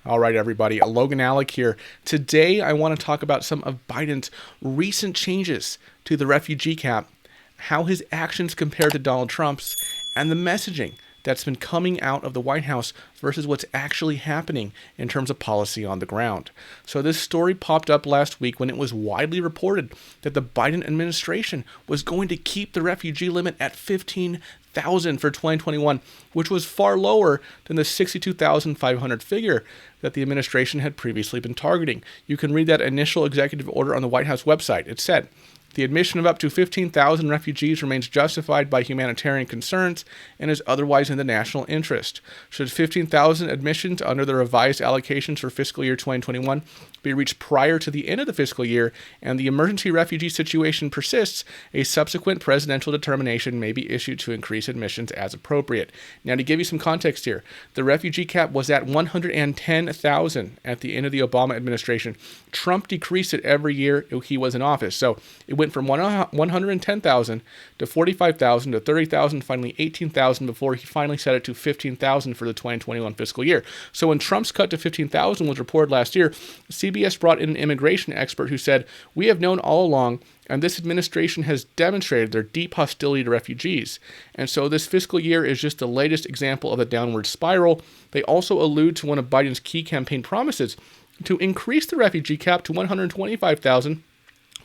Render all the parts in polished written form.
All right, everybody. Logan Alec here. Today, I want to talk about some of Biden's recent changes to the refugee cap, how his actions compare to Donald Trump's, and the messaging that's been coming out of the White House versus what's actually happening in terms of policy on the ground. So this story popped up last week when it was widely reported that the Biden administration was going to keep the refugee limit at 15,000 for 2021, which was far lower than the 62,500 figure that the administration had previously been targeting. You can read that initial executive order on the White House website. It said, "The admission of up to 15,000 refugees remains justified by humanitarian concerns and is otherwise in the national interest. Should 15,000 admissions under the revised allocations for fiscal year 2021 be reached prior to the end of the fiscal year and the emergency refugee situation persists, a subsequent presidential determination may be issued to increase admissions as appropriate." Now, to give you some context here, the refugee cap was at 110,000 at the end of the Obama administration. Trump decreased it every year he was in office. So it went from 110,000 to 45,000 to 30,000, finally 18,000 before he finally set it to 15,000 for the 2021 fiscal year. So when Trump's cut to 15,000 was reported last year, CBS brought in an immigration expert who said, "We have known all along, and this administration has demonstrated their deep hostility to refugees. And so this fiscal year is just the latest example of a downward spiral." They also allude to one of Biden's key campaign promises to increase the refugee cap to 125,000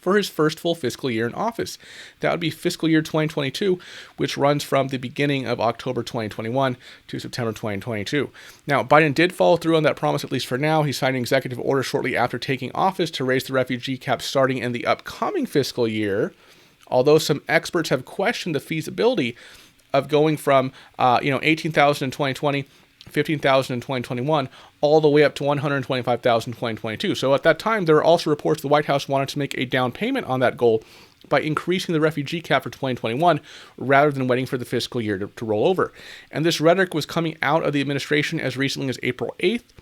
for his first full fiscal year in office. That would be fiscal year 2022, which runs from the beginning of October 2021 to September 2022. Now, Biden did follow through on that promise, at least for now. He signed an executive order shortly after taking office to raise the refugee cap starting in the upcoming fiscal year, although some experts have questioned the feasibility of going from 18,000 in 2020, 15,000 in 2021, all the way up to 125,000 in 2022. So at that time, there were also reports the White House wanted to make a down payment on that goal by increasing the refugee cap for 2021 rather than waiting for the fiscal year to roll over. And this rhetoric was coming out of the administration as recently as April 8th.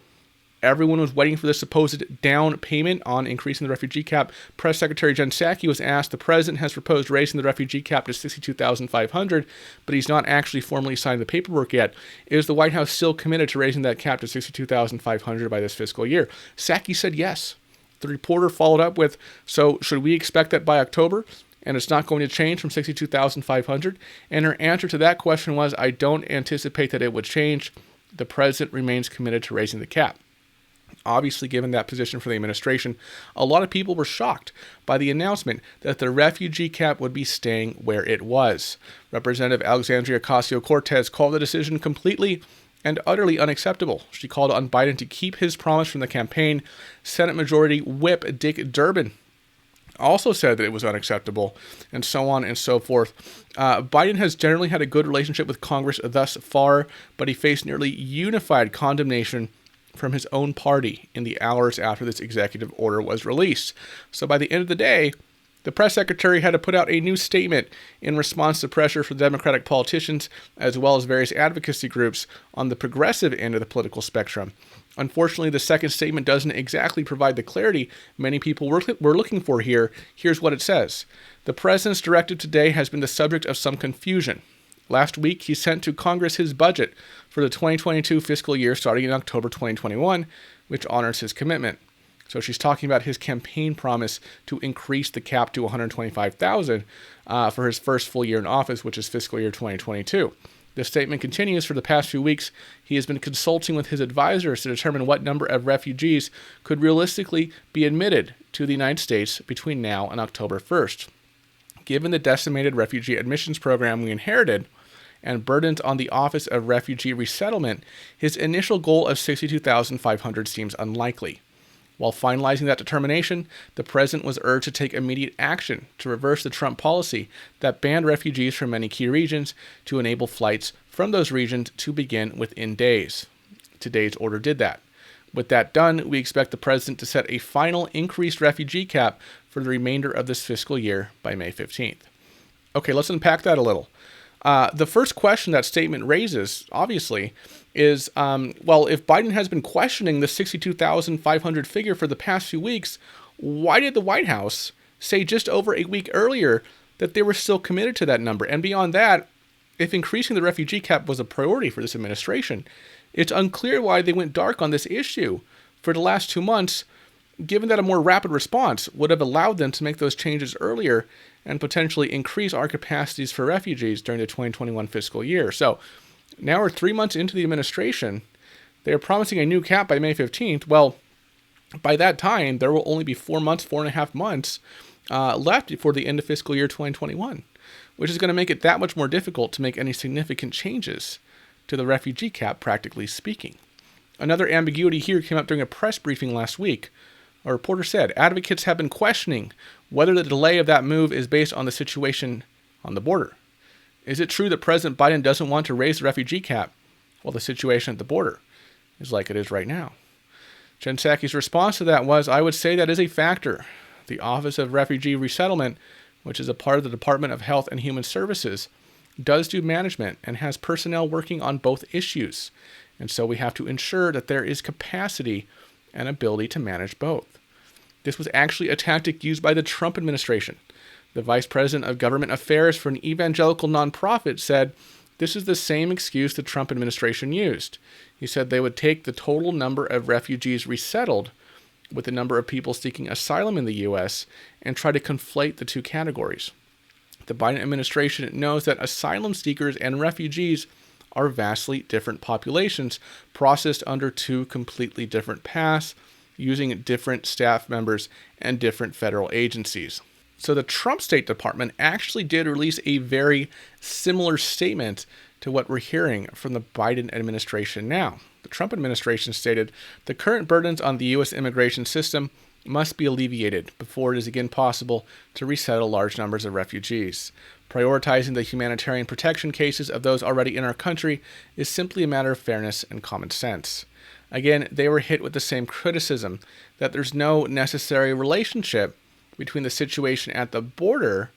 Everyone was waiting for the supposed down payment on increasing the refugee cap. Press Secretary Jen Psaki was asked, "The president has proposed raising the refugee cap to 62,500, but he's not actually formally signed the paperwork yet. Is the White House still committed to raising that cap to 62,500 by this fiscal year?" Psaki said yes. The reporter followed up with, "So should we expect that by October? And it's not going to change from 62,500? And her answer to that question was, "I don't anticipate that it would change. The president remains committed to raising the cap." Obviously, given that position for the administration, a lot of people were shocked by the announcement that the refugee cap would be staying where it was. Representative Alexandria Ocasio-Cortez called the decision completely and utterly unacceptable. She called on Biden to keep his promise from the campaign. Senate Majority Whip Dick Durbin also said that it was unacceptable, and so on and so forth. Biden has generally had a good relationship with Congress thus far, but he faced nearly unified condemnation from his own party in the hours after this executive order was released. So by the end of the day, the press secretary had to put out a new statement in response to pressure from Democratic politicians as well as various advocacy groups on the progressive end of the political spectrum. Unfortunately, the second statement doesn't exactly provide the clarity many people were looking for here. Here's what it says. "The president's directive today has been the subject of some confusion. Last week, he sent to Congress his budget for the 2022 fiscal year starting in October 2021, which honors his commitment." So she's talking about his campaign promise to increase the cap to 125,000 for his first full year in office, which is fiscal year 2022. The statement continues, "For the past few weeks, he has been consulting with his advisors to determine what number of refugees could realistically be admitted to the United States between now and October 1st. Given the decimated refugee admissions program we inherited, and burdens on the Office of Refugee Resettlement, his initial goal of 62,500 seems unlikely. While finalizing that determination, the president was urged to take immediate action to reverse the Trump policy that banned refugees from many key regions to enable flights from those regions to begin within days. Today's order did that. With that done, we expect the president to set a final increased refugee cap for the remainder of this fiscal year by May 15th. Okay, let's unpack that a little. The first question that statement raises, obviously, is, if Biden has been questioning the 62,500 figure for the past few weeks, why did the White House say just over a week earlier that they were still committed to that number? And beyond that, if increasing the refugee cap was a priority for this administration, It's unclear why they went dark on this issue for the last 2 months, given that a more rapid response would have allowed them to make those changes earlier and potentially increase our capacities for refugees during the 2021 fiscal year. So now we're 3 months into the administration. They are promising a new cap by May 15th. Well, by that time, there will only be 4.5 months left before the end of fiscal year 2021, which is going to make it that much more difficult to make any significant changes to the refugee cap, practically speaking. Another ambiguity here came up during a press briefing last week. A reporter said, advocates have been questioning whether the delay of that move is based on the situation on the border. Is it true that President Biden doesn't want to raise the refugee cap while the situation at the border is like it is right now? Jen Psaki's response to that was, I would say that is a factor. The Office of Refugee Resettlement, which is a part of the Department of Health and Human Services, does do management and has personnel working on both issues. And so we have to ensure that there is capacity and ability to manage both. This was actually a tactic used by the Trump administration. The Vice President of Government Affairs for an evangelical nonprofit said this is the same excuse the Trump administration used. He said they would take the total number of refugees resettled with the number of people seeking asylum in the U.S. and try to conflate the two categories. The Biden administration knows that asylum seekers and refugees are vastly different populations processed under two completely different paths using different staff members and different federal agencies. So the Trump State Department actually did release a very similar statement to what we're hearing from the Biden administration now. The Trump administration stated, the current burdens on the U.S. immigration system must be alleviated before it is again possible to resettle large numbers of refugees. Prioritizing the humanitarian protection cases of those already in our country is simply a matter of fairness and common sense. Again, they were hit with the same criticism that there's no necessary relationship between the situation at the border,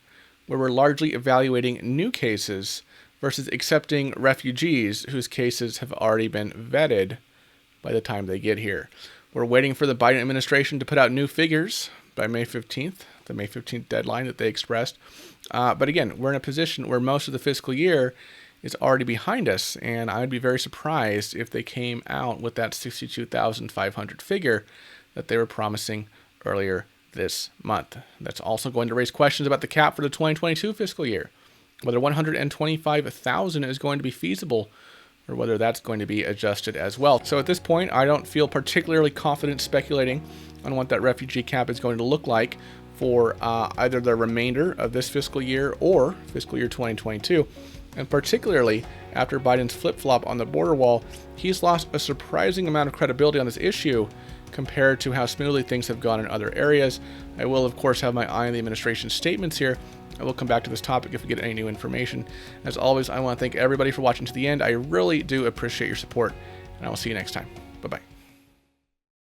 where we're largely evaluating new cases, versus accepting refugees whose cases have already been vetted by the time they get here. We're waiting for the Biden administration to put out new figures by May 15th, the May 15th deadline that they expressed. But again, we're in a position where most of the fiscal year is already behind us, and I'd be very surprised if they came out with that 62,500 figure that they were promising earlier this month. That's also going to raise questions about the cap for the 2022 fiscal year, whether 125,000 is going to be feasible or whether that's going to be adjusted as well. So at this point, I don't feel particularly confident speculating on what that refugee cap is going to look like for either the remainder of this fiscal year or fiscal year 2022. And particularly after Biden's flip-flop on the border wall, he's lost a surprising amount of credibility on this issue compared to how smoothly things have gone in other areas. I will, of course, have my eye on the administration's statements here. I will come back to this topic if we get any new information. As always, I want to thank everybody for watching to the end. I really do appreciate your support, and I will see you next time. Bye-bye.